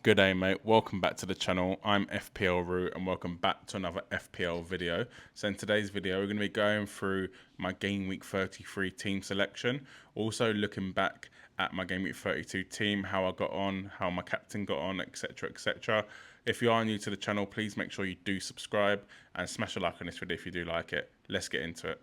Good day, mate. Welcome back to the channel. I'm FPL Root and welcome back to another FPL video. So in today's video, we're going to be going through my Game Week 33 team selection. Also looking back at my Game Week 32 team, how I got on, how my captain got on, etc, etc. If you are new to the channel, please make sure you do subscribe and smash a like on this video if you do like it. Let's get into it.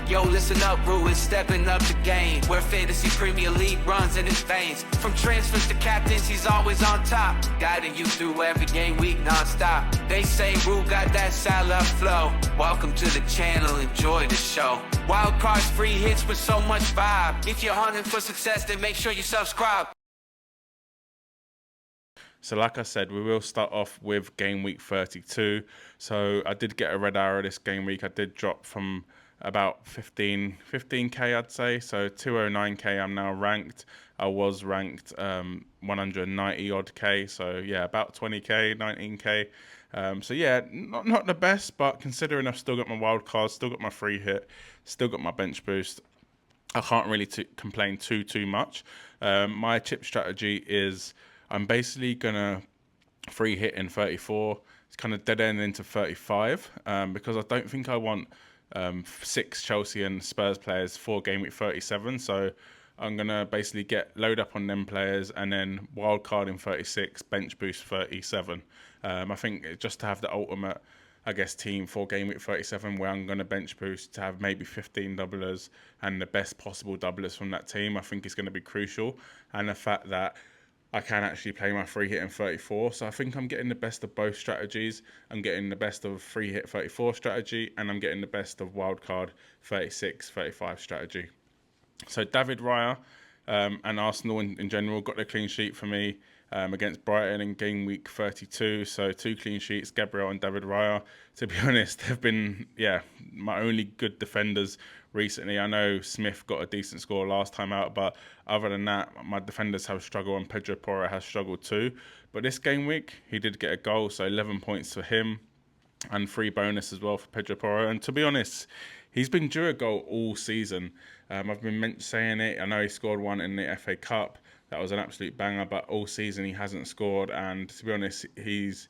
Yo, listen up, Rue is stepping up the game. Where Fantasy Premier League runs in his veins. From transfers to captains, he's always on top. Guiding you through every game week non-stop. They say Rue got that Salah flow. Welcome to the channel, enjoy the show. Wild cards, free hits with so much vibe. If you're hunting for success, then make sure you subscribe. So like I said, we will start off with Game Week 32. So I did get a red arrow this game week. I did drop from about 15k I'd say, so 209k I'm now ranked. I was ranked 190 odd k, so yeah, about 20k, 19k. So yeah, not the best, but considering I've still got my wild cards, still got my free hit, still got my bench boost, I can't really complain too much. My chip strategy is I'm basically gonna free hit in 34. It's kind of dead end into 35 because I don't think I want 6 Chelsea and Spurs players for game week 37. So I'm gonna basically load up on them players and then wild card in 36, bench boost 37. I think just to have the ultimate, I guess, team for game week 37 where I'm going to bench boost to have maybe 15 doublers and the best possible doublers from that team, I think is going to be crucial. And the fact that I can actually play my free hit in 34. So I think I'm getting the best of both strategies. I'm getting the best of free hit 34 strategy and I'm getting the best of wildcard 36, 35 strategy. So David Raya and Arsenal in general got the clean sheet for me against Brighton in game week 32. So 2 clean sheets, Gabriel and David Raya. To be honest, they've been, my only good defenders recently. I know Smith got a decent score last time out, but other than that, my defenders have struggled and Pedro Porro has struggled too. But this game week, he did get a goal, so 11 points for him and free bonus as well for Pedro Porro. And to be honest, he's been due a goal all season. I've been saying it. I know he scored one in the FA Cup. That was an absolute banger, but all season he hasn't scored. And to be honest, he's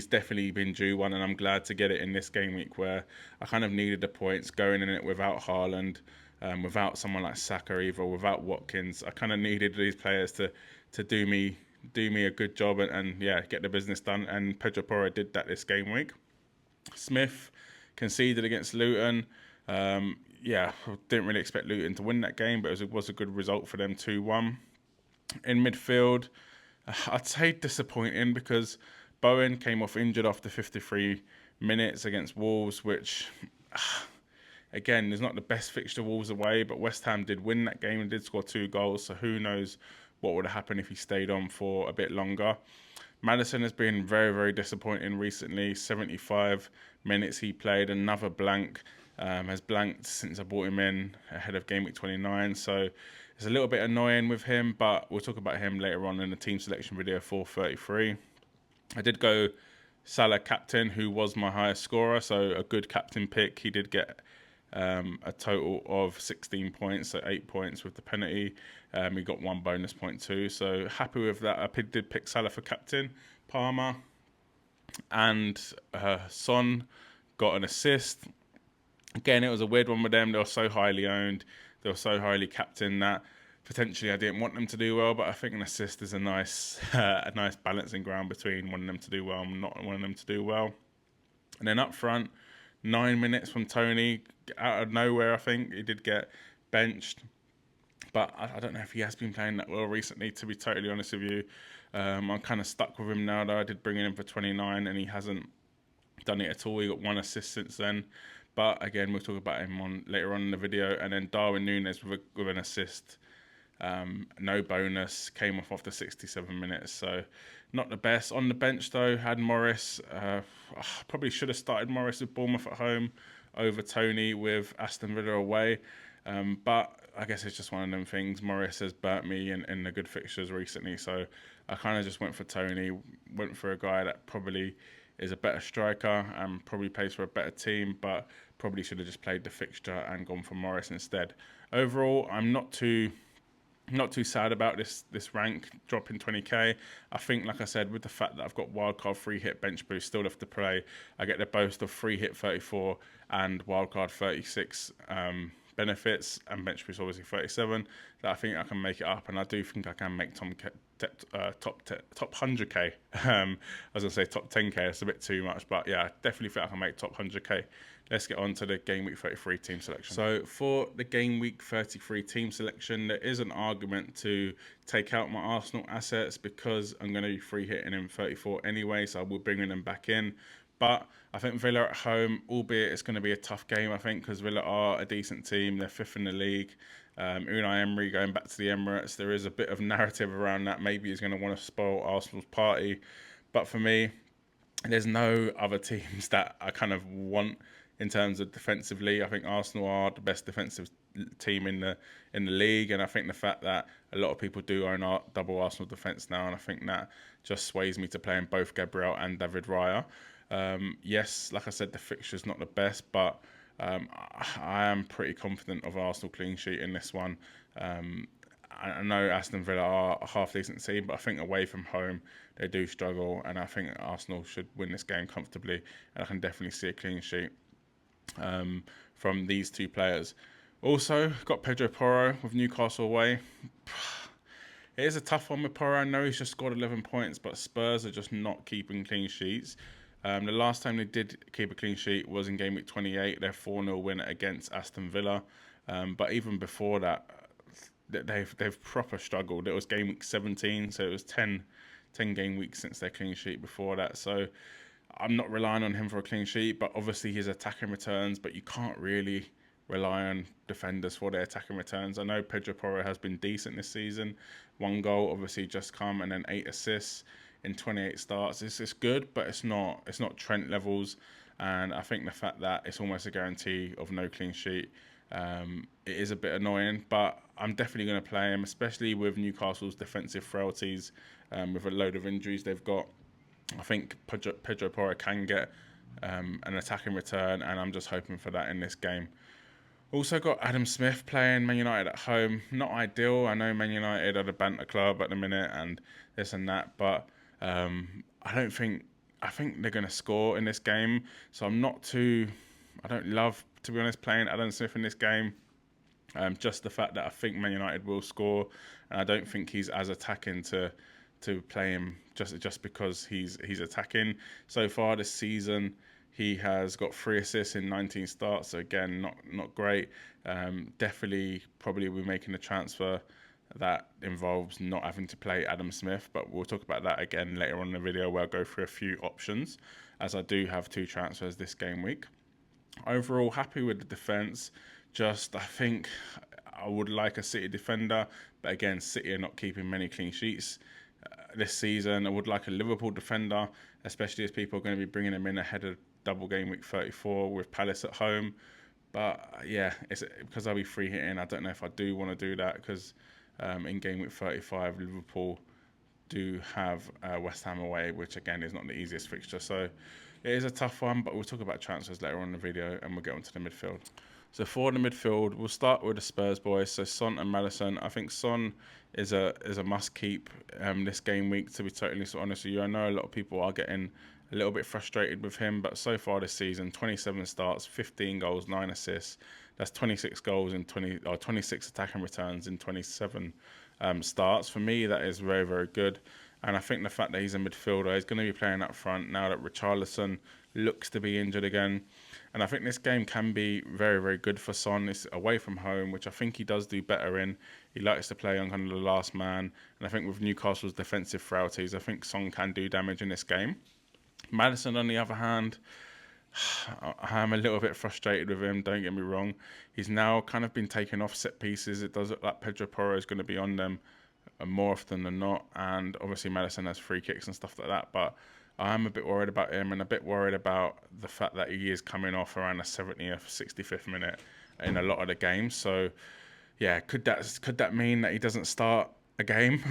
definitely been due one, and I'm glad to get it in this game week where I kind of needed the points going in it without Haaland, without someone like Saka either, without Watkins. I kind of needed these players to do me a good job and get the business done. And Pedro Porro did that this game week. Smith conceded against Luton. Didn't really expect Luton to win that game, but it was a good result for them, 2-1. In midfield, I'd say disappointing because Bowen came off injured after 53 minutes against Wolves, which, again, is not the best fixture Wolves away, but West Ham did win that game and did score 2 goals, so who knows what would have happened if he stayed on for a bit longer. Maddison has been very, very disappointing recently. 75 minutes he played, another blank. Has blanked since I brought him in ahead of game week 29. So it's a little bit annoying with him, but we'll talk about him later on in the team selection video for 33. I did go Salah captain, who was my highest scorer, so a good captain pick. He did get a total of 16 points, so 8 points with the penalty. He got 1 bonus point too, so happy with that. I did pick Salah for captain. Palmer and Son got an assist. Again, it was a weird one with them. They were so highly owned. They were so highly captained that potentially I didn't want them to do well, but I think an assist is a nice balancing ground between wanting them to do well and not wanting them to do well. And then up front, 9 minutes from Tony, out of nowhere, I think. He did get benched. But I don't know if he has been playing that well recently, to be totally honest with you. I'm kind of stuck with him now, though. I did bring him in for 29, and he hasn't done it at all. He got 1 assist since then. But again, we'll talk about him later on in the video. And then Darwin Núñez with an assist. No bonus, came off after 67 minutes, so not the best. On the bench though, had Morris. Probably should have started Morris with Bournemouth at home over Tony with Aston Villa away, but I guess it's just one of them things. Morris has burnt me in the good fixtures recently, so I kind of just went for Tony, went for a guy that probably is a better striker and probably plays for a better team, but probably should have just played the fixture and gone for Morris instead. Overall, I'm not too not too sad about this rank dropping 20k. I think, like I said, with the fact that I've got wildcard free hit bench boost still left to play, I get the boast of free hit 34 and wildcard 36 benefits, and bench boost obviously 37. That I think I can make it up, and I do think I can make top 100k. I was gonna say top 10k. That's a bit too much, but yeah, I definitely think I can make top 100k. Let's get on to the Game Week 33 team selection. So for the Game Week 33 team selection, there is an argument to take out my Arsenal assets because I'm going to be free hitting in 34 anyway, so I will bring them back in. But I think Villa at home, albeit it's going to be a tough game, I think, because Villa are a decent team. They're 5th in the league. Unai Emery going back to the Emirates, there is a bit of narrative around that. Maybe he's going to want to spoil Arsenal's party. But for me, there's no other teams that I kind of want in terms of defensively. I think Arsenal are the best defensive team in the league, and I think the fact that a lot of people do own our double Arsenal defence now, and I think that just sways me to playing both Gabriel and David Raya. Yes, like I said, the fixture's not the best, but I am pretty confident of Arsenal clean sheet in this one. I know Aston Villa are a half-decent team, but I think away from home they do struggle, and I think Arsenal should win this game comfortably, and I can definitely see a clean sheet from these two players. Also, got Pedro Porro with Newcastle away. It is a tough one with Porro. I know he's just scored 11 points, but Spurs are just not keeping clean sheets. The last time they did keep a clean sheet was in Game Week 28, their 4-0 win against Aston Villa. But even before that, they've proper struggled. It was Game Week 17, so it was 10 game weeks since their clean sheet before that. So I'm not relying on him for a clean sheet, but obviously his attacking returns, but you can't really rely on defenders for their attacking returns. I know Pedro Porro has been decent this season. 1 goal obviously just come, and then 8 assists in 28 starts. It's good, but it's not Trent levels. And I think the fact that it's almost a guarantee of no clean sheet, it is a bit annoying, but I'm definitely going to play him, especially with Newcastle's defensive frailties, with a load of injuries they've got. I think Pedro Porro can get an attacking return, and I'm just hoping for that in this game. Also got Adam Smith playing Man United at home. Not ideal. I know Man United are the banter club at the minute and this and that, but I think they're going to score in this game. So I don't love, to be honest, playing Adam Smith in this game. Just the fact that I think Man United will score, and I don't think he's as attacking to play him just because he's attacking. So far this season, he has got 3 assists in 19 starts. So again, not great. Definitely, probably we're making a transfer that involves not having to play Adam Smith, but we'll talk about that again later on in the video, where I'll go through a few options, as I do have 2 transfers this game week. Overall, happy with the defence. Just, I think I would like a City defender, but again, City are not keeping many clean sheets this season. I would like a Liverpool defender, especially as people are going to be bringing them in ahead of double Game Week 34 with Palace at home. But yeah, it's because I'll be free hitting. I don't know if I do want to do that, because in Game Week 35, Liverpool do have West Ham away, which again is not the easiest fixture. So it is a tough one, but we'll talk about transfers later on in the video, and we'll get onto the midfield. So for the midfield, we'll start with the Spurs boys. So Son and Maddison. I think Son is a must keep this game week, to be totally honest with you. I know a lot of people are getting a little bit frustrated with him, but so far this season, 27 starts, 15 goals, 9 assists. That's 26 goals in 26 attacking returns in 27 starts. For me, that is very, very good. And I think the fact that he's a midfielder, he's going to be playing up front now that Richarlison looks to be injured again. And I think this game can be very, very good for Son. It's away from home, which I think he does do better in. He likes to play on kind of the last man. And I think with Newcastle's defensive frailties, I think Son can do damage in this game. Maddison, on the other hand, I'm a little bit frustrated with him, don't get me wrong. He's now kind of been taken off set pieces. It does look like Pedro Porro is going to be on them more often than not. And obviously Maddison has free kicks and stuff like that. But I'm a bit worried about him, and a bit worried about the fact that he is coming off around the 70th, 65th minute in a lot of the games. So yeah, could that mean that he doesn't start a game?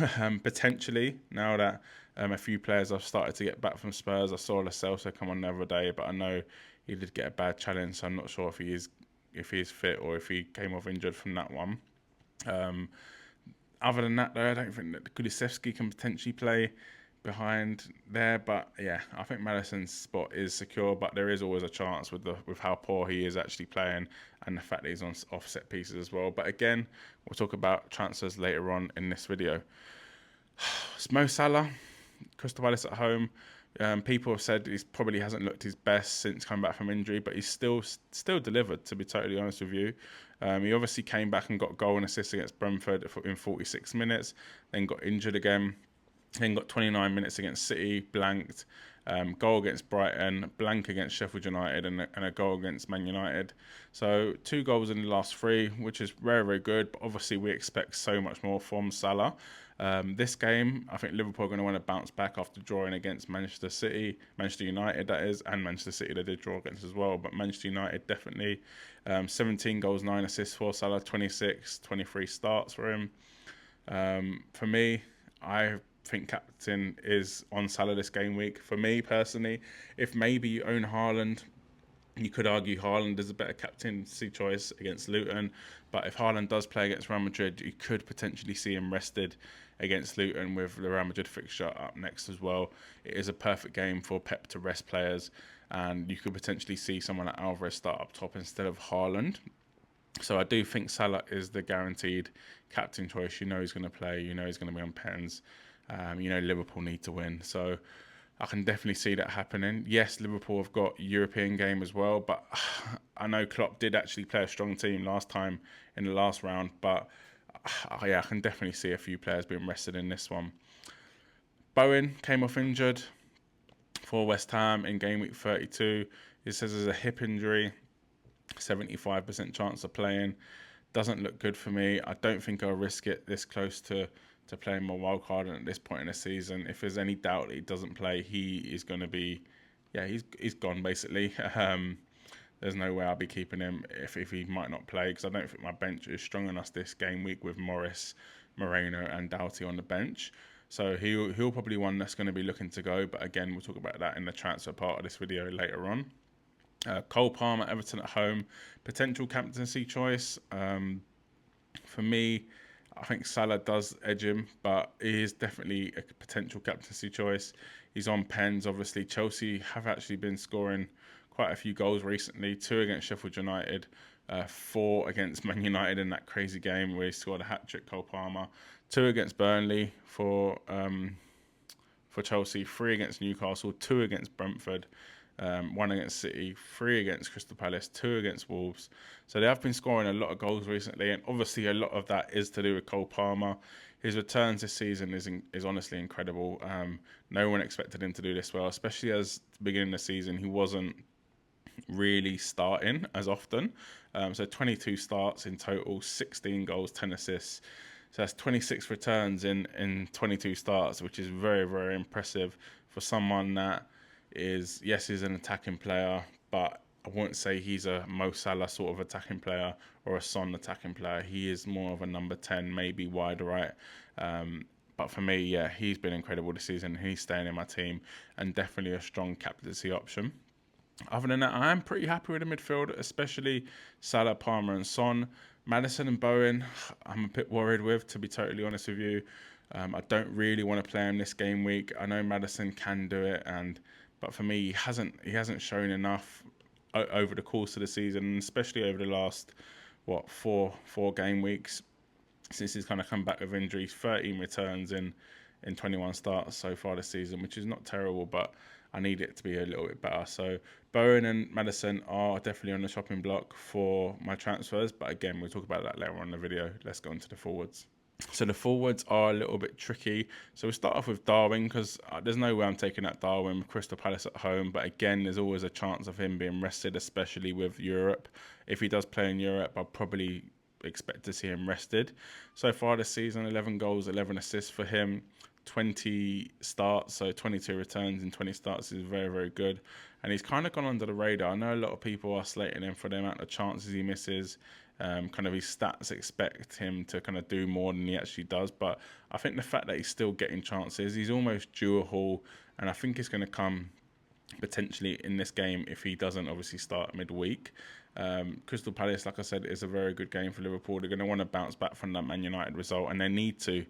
Potentially, now that a few players have started to get back from Spurs. I saw Lo Celso come on the other day, but I know he did get a bad challenge, so I'm not sure if he is fit or if he came off injured from that one. Other than that, though, I don't think that Kulusevski can potentially play behind there. But yeah, I think Madison's spot is secure, but there is always a chance with how poor he is actually playing and the fact that he's on offset pieces as well. But again, we'll talk about transfers later on in this video. It's Mo Salah, Crystal Palace at home. People have said he probably hasn't looked his best since coming back from injury, but he's still delivered, to be totally honest with you. He obviously came back and got a goal and assist against Brentford in 46 minutes, then got injured again, then got 29 minutes against City, blanked, goal against Brighton, blank against Sheffield United, and a goal against Man United. So 2 goals in the last 3, which is very, very good, but obviously we expect so much more from Salah. This game, I think Liverpool are going to want to bounce back after drawing against Manchester United, that is, and Manchester City they did draw against as well, but Manchester United definitely. 17 goals, 9 assists for Salah, 23 starts for him. For me, I think captain is on Salah this game week. For me personally, if maybe you own Haaland, you could argue Haaland is a better captaincy choice against Luton, but if Haaland does play against Real Madrid, you could potentially see him rested against Luton with the Real Madrid fixture up next as well. It is a perfect game for Pep to rest players, and you could potentially see someone like Alvarez start up top instead of Haaland. So I do think Salah is the guaranteed captain choice. You know he's going to play, you know he's going to be on pens. You know Liverpool need to win, so I can definitely see that happening. Yes, Liverpool have got European game as well, but I know Klopp did actually play a strong team last time in the last round, but yeah, I can definitely see a few players being rested in this one. Bowen came off injured for West Ham in game week 32. It says there's a hip injury, 75% chance of playing. Doesn't look good for me. I don't think I'll risk it this close to playing my wild card at this point in the season. If there's any doubt that he doesn't play, he is going to be, yeah, he's gone basically. There's no way I'll be keeping him if he might not play, because I don't think my bench is strong enough this game week with Morris, Moreno and Doughty on the bench. So he'll probably one that's going to be looking to go, but again, we'll talk about that in the transfer part of this video later on. Cole Palmer, Everton at home, potential captaincy choice. For me, I think Salah does edge him, but he is definitely a potential captaincy choice. He's on pens, obviously. Chelsea have actually been scoring quite a few goals recently, 2 against Sheffield United, 4 against Man United in that crazy game where he scored a hat-trick, Cole Palmer, 2 against Burnley for Chelsea, 3 against Newcastle, 2 against Brentford, 1 against City, 3 against Crystal Palace, 2 against Wolves. So they have been scoring a lot of goals recently, and obviously a lot of that is to do with Cole Palmer. His returns this season is honestly incredible. No one expected him to do this well, especially as the beginning of the season he wasn't really starting as often. So 22 starts in total, 16 goals, 10 assists. So that's 26 returns in 22 starts, which is very, very impressive for someone that is, yes, he's an attacking player, but I wouldn't say he's a Mo Salah sort of attacking player or a Son attacking player. He is more of a number 10, maybe wide right. But for me, yeah, he's been incredible this season. He's staying in my team and definitely a strong captaincy option. Other than that, I am pretty happy with the midfield, especially Salah, Palmer and Son. Maddison and Bowen, I'm a bit worried with, to be totally honest with you. I don't really want to play him this game week. I know Maddison can do it, but for me, he hasn't shown enough over the course of the season, especially over the last four game weeks since he's kind of come back with injuries. 13 returns in 21 starts so far this season, which is not terrible, but I need it to be a little bit better. So Bowen and Maddison are definitely on the chopping block for my transfers, but again, we'll talk about that later on in the video. Let's go into the forwards. So the forwards are a little bit tricky. So we'll start off with Darwin, because there's no way I'm taking that Darwin with Crystal Palace at home. But again, there's always a chance of him being rested, especially with Europe. If he does play in Europe, I'll probably expect to see him rested. So far this season, 11 goals, 11 assists for him, 20 starts, so 22 returns in 20 starts is very, very good. And he's kind of gone under the radar. I know a lot of people are slating him for the amount of chances he misses. Kind of his stats expect him to kind of do more than he actually does, but I think the fact that he's still getting chances, he's almost due a haul, and I think it's going to come potentially in this game if he doesn't obviously start midweek. Crystal Palace, like I said, is a very good game for Liverpool. They're going to want to bounce back from that Man United result, and they need to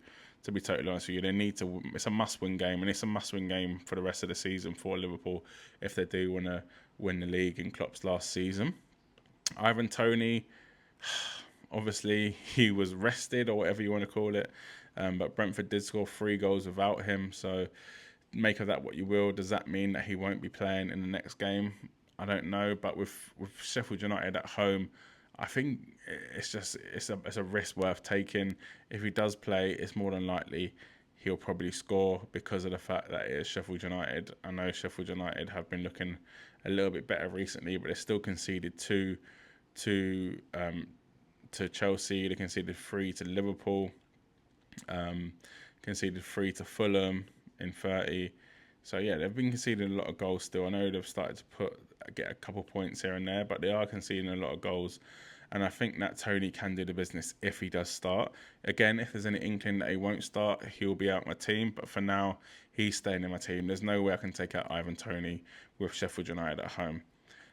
be totally honest with you. They need to. It's a must-win game, and it's a must-win game for the rest of the season for Liverpool if they do want to win the league in Klopp's last season. Ivan Toney, obviously he was rested or whatever you want to call it, but Brentford did score 3 goals without him, so make of that what you will. Does that mean that he won't be playing in the next game? I don't know, but with Sheffield United at home, I think it's a risk worth taking. If he does play, it's more than likely he'll probably score because of the fact that it is Sheffield United. I know Sheffield United have been looking a little bit better recently, but they still conceded to Chelsea. They conceded 3 to Liverpool. Conceded 3 to Fulham in 30. So yeah, they've been conceding a lot of goals still. I know they've started to get a couple points here and there, but they are conceding a lot of goals. And I think that Toney can do the business if he does start. Again, if there's any inkling that he won't start, he'll be out my team. But for now, he's staying in my team. There's no way I can take out Ivan Toney with Sheffield United at home.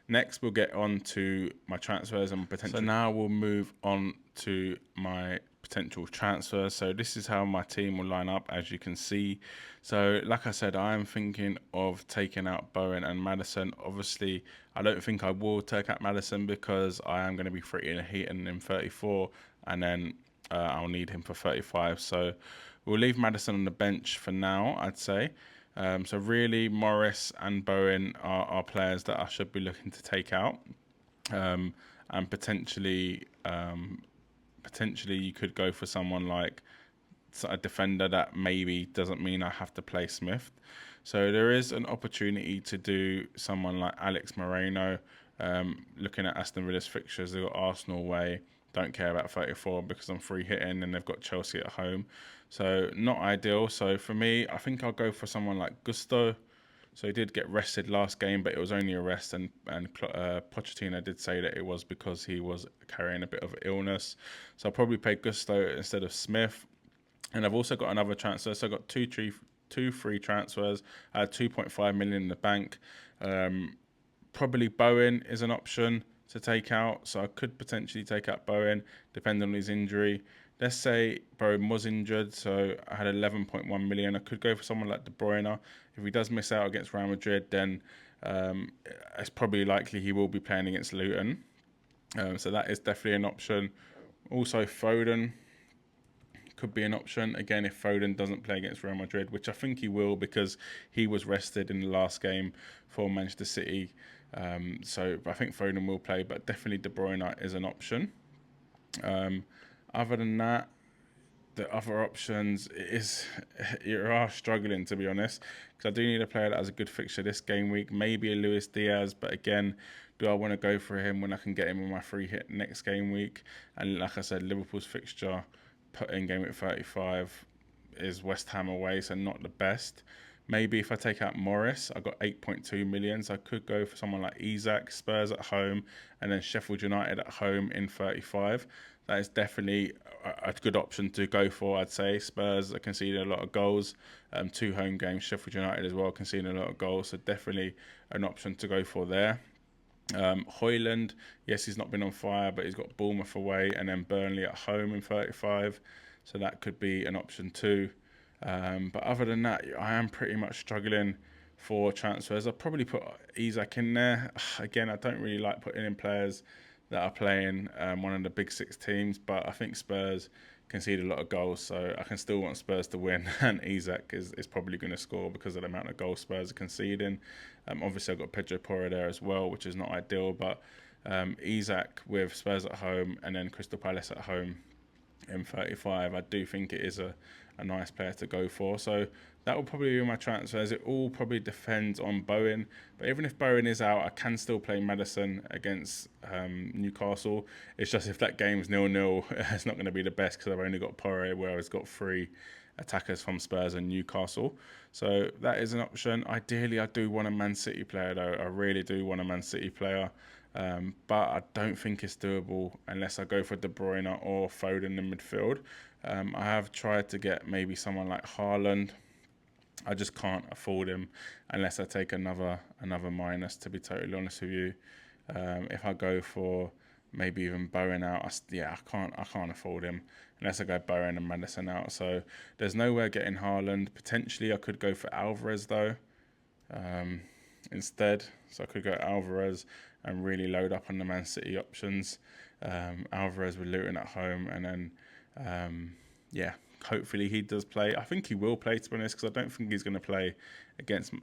Next, we'll get on to my transfers and potential. So now we'll move on to my potential transfers. So this is how my team will line up, as you can see. So like I said, I am thinking of taking out Bowen and Maddison. Obviously, I don't think I will take out Maddison because I am going to be free in a heat and in 34, and then I'll need him for 35. So we'll leave Maddison on the bench for now, I'd say. So really, Morris and Bowen are players that I should be looking to take out, and potentially you could go for someone like a defender that maybe doesn't mean I have to play Smith. So there is an opportunity to do someone like Alex Moreno. Looking at Aston Villa's fixtures, they've got Arsenal away. Don't care about 34 because I'm free hitting, and they've got Chelsea at home. So not ideal. So for me, I think I'll go for someone like Gusto. So he did get rested last game, but it was only a rest, and Pochettino did say that it was because he was carrying a bit of illness. So I'll probably play Gusto instead of Smith. And I've also got another transfer. So I got two free transfers. I had 2.5 million in the bank. Probably Bowen is an option to take out. So I could potentially take out Bowen, depending on his injury. Let's say Bowen was injured, so I had 11.1 million. I could go for someone like De Bruyne. If he does miss out against Real Madrid, then it's probably likely he will be playing against Luton. So that is definitely an option. Also, Foden could be an option. Again, if Foden doesn't play against Real Madrid, which I think he will because he was rested in the last game for Manchester City. So I think Foden will play, but definitely De Bruyne is an option. Other than that, the other options you are struggling, to be honest, because I do need a player that has a good fixture this game week. Maybe a Luis Diaz, but again, do I want to go for him when I can get him in my free hit next game week? And like I said, Liverpool's fixture put in game week 35 is West Ham away, so not the best. Maybe if I take out Morris, I got 8.2 million, so I could go for someone like Isak, Spurs at home, and then Sheffield United at home in 35. That is definitely a good option to go for, I'd say. Spurs are conceding a lot of goals. 2 home games, Sheffield United as well, conceding a lot of goals, so definitely an option to go for there. Højlund, yes, he's not been on fire, but he's got Bournemouth away and then Burnley at home in 35, so that could be an option too. But other than that, I am pretty much struggling for transfers. I'll probably put Isak in there. Again, I don't really like putting in players that are playing one of the big 6 teams, but I think Spurs concede a lot of goals, so I can still want Spurs to win, and Isak is probably going to score because of the amount of goals Spurs are conceding. Obviously, I've got Pedro Porro there as well, which is not ideal, but Isak with Spurs at home and then Crystal Palace at home in 35, I do think it is a nice player to go for. So that will probably be my transfers. It all probably depends on Bowen, but even if Bowen is out, I can still play Maddison against Newcastle. It's just if that game's 0-0, it's not going to be the best because I've only got Porro, where I've got 3 attackers from Spurs and Newcastle. So that is an option. Ideally, I do want a Man City player though. I really do want a Man City player. But I don't think it's doable unless I go for De Bruyne or Foden in midfield. I have tried to get maybe someone like Haaland. I just can't afford him unless I take another minus, to be totally honest with you. If I go for maybe even Bowen out, I can't afford him unless I go Bowen and Madison out. So there's nowhere getting Haaland. Potentially I could go for Alvarez though, instead. So I could go Alvarez and really load up on the Man City options. Alvarez with Luton at home, and then hopefully he does play. I think he will play, to be honest, because I don't think he's going to play against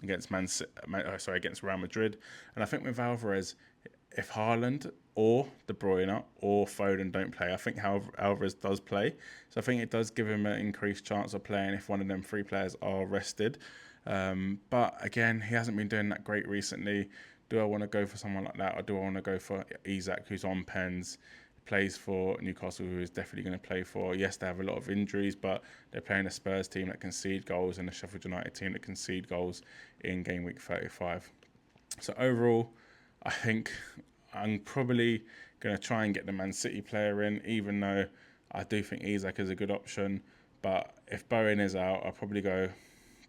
against Real Madrid. And I think with Alvarez, if Haaland or De Bruyne or Foden don't play, I think Alvarez does play. So I think it does give him an increased chance of playing if one of them three players are rested. But again, he hasn't been doing that great recently. Do I want to go for someone like that, or do I want to go for Isak, who's on pens, plays for Newcastle, who is definitely going to play for? Yes, they have a lot of injuries, but they're playing a Spurs team that concede goals and a Sheffield United team that concede goals in game week 35. So overall, I think I'm probably going to try and get the Man City player in, even though I do think Isak is a good option. But if Bowen is out, I'll probably go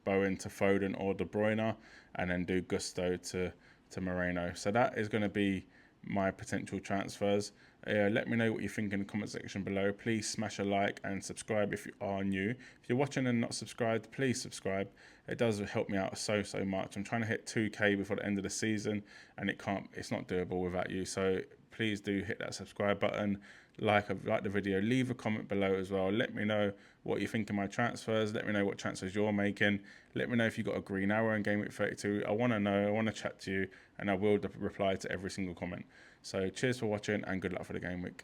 Bowen to Foden or De Bruyne, and then do Gusto to Moreno. So that is going to be my potential transfers. Let me know what you think in the comment section below. Please smash a like and subscribe if you are new. If you're watching and not subscribed, please subscribe. It does help me out so much. I'm trying to hit 2K before the end of the season, and it's not doable without you. So please do hit that subscribe button, like the video, leave a comment below as well. Let me know what you think of my transfers. Let me know what transfers you're making. Let me know if you got a green arrow in game week 32. I want to know. I want to chat to you, and I will reply to every single comment. So cheers for watching, and good luck for the game week.